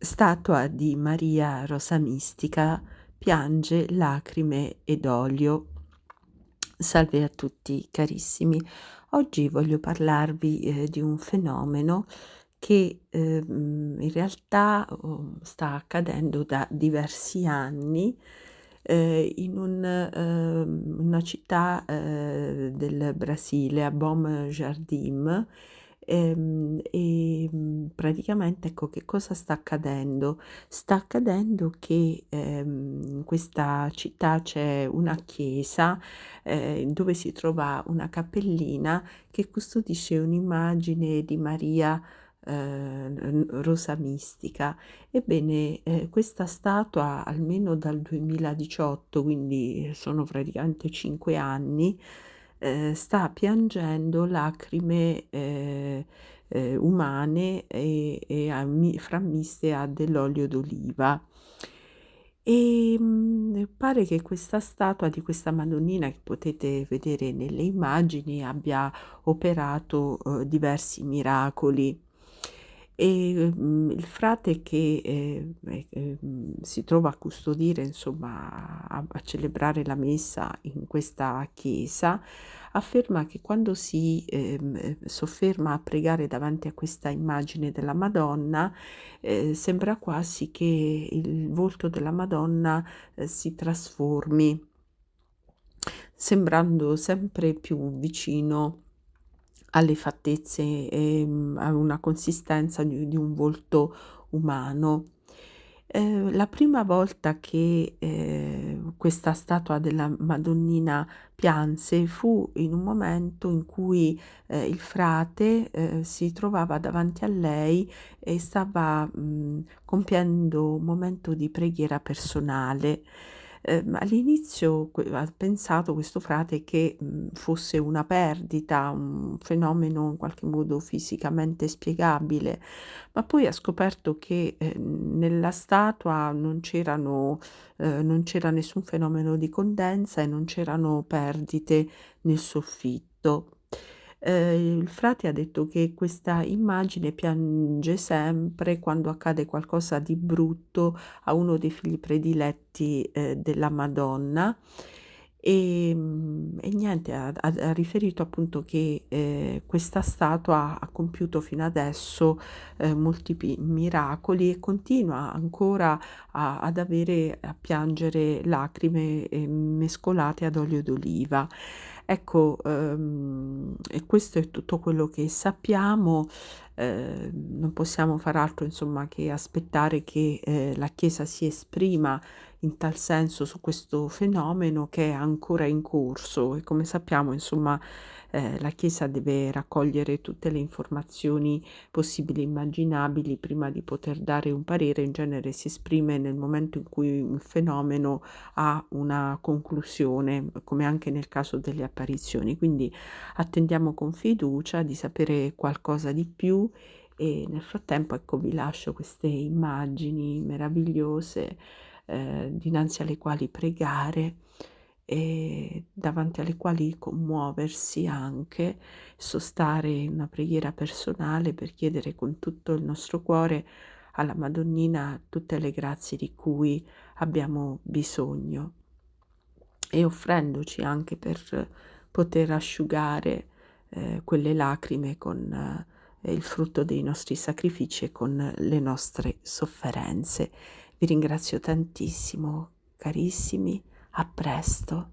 Statua di Maria Rosa Mistica, piange lacrime ed olio. Salve a tutti carissimi. Oggi voglio parlarvi, di un fenomeno che, in realtà, sta accadendo da diversi anni, in una città, del Brasile, a Bom Jardim. Praticamente, ecco, che cosa sta accadendo? Sta accadendo che, in questa città c'è una chiesa, dove si trova una cappellina che custodisce un'immagine di Maria, Rosa Mistica. Ebbene, questa statua, almeno dal 2018, quindi sono praticamente 5 anni, sta piangendo lacrime, umane frammiste a dell'olio d'oliva. Pare che questa statua di questa Madonnina, che potete vedere nelle immagini, abbia operato, diversi miracoli. Il frate che, si trova a custodire, insomma, a celebrare la messa in questa chiesa, afferma che quando si, sofferma a pregare davanti a questa immagine della Madonna, sembra quasi che il volto della Madonna, si trasformi, sembrando sempre più vicino alle fattezze, a una consistenza di un volto umano. La prima volta che, questa statua della Madonnina pianse fu in un momento in cui, il frate, si trovava davanti a lei e stava, compiendo un momento di preghiera personale. All'inizio ha pensato questo frate che, fosse una perdita, un fenomeno in qualche modo fisicamente spiegabile, ma poi ha scoperto che, nella statua non c'era nessun fenomeno di condensa e non c'erano perdite nel soffitto. Il frate ha detto che questa immagine piange sempre quando accade qualcosa di brutto a uno dei figli prediletti, della Madonna. E niente, ha riferito appunto che, questa statua ha compiuto fino adesso, molti miracoli e continua ancora a piangere lacrime, mescolate ad olio d'oliva. Ecco, e questo è tutto quello che sappiamo. Non possiamo far altro insomma che aspettare che, la Chiesa si esprima in tal senso su questo fenomeno che è ancora in corso e, come sappiamo, insomma, la Chiesa deve raccogliere tutte le informazioni possibili e immaginabili prima di poter dare un parere. In genere si esprime nel momento in cui il fenomeno ha una conclusione, come anche nel caso delle apparizioni. Quindi attendiamo con fiducia di sapere qualcosa di più e nel frattempo, ecco, vi lascio queste immagini meravigliose, dinanzi alle quali pregare e davanti alle quali commuoversi anche, sostare in una preghiera personale per chiedere con tutto il nostro cuore alla Madonnina tutte le grazie di cui abbiamo bisogno, e offrendoci anche per poter asciugare, quelle lacrime con, il frutto dei nostri sacrifici e con le nostre sofferenze. Vi ringrazio tantissimo carissimi, a presto.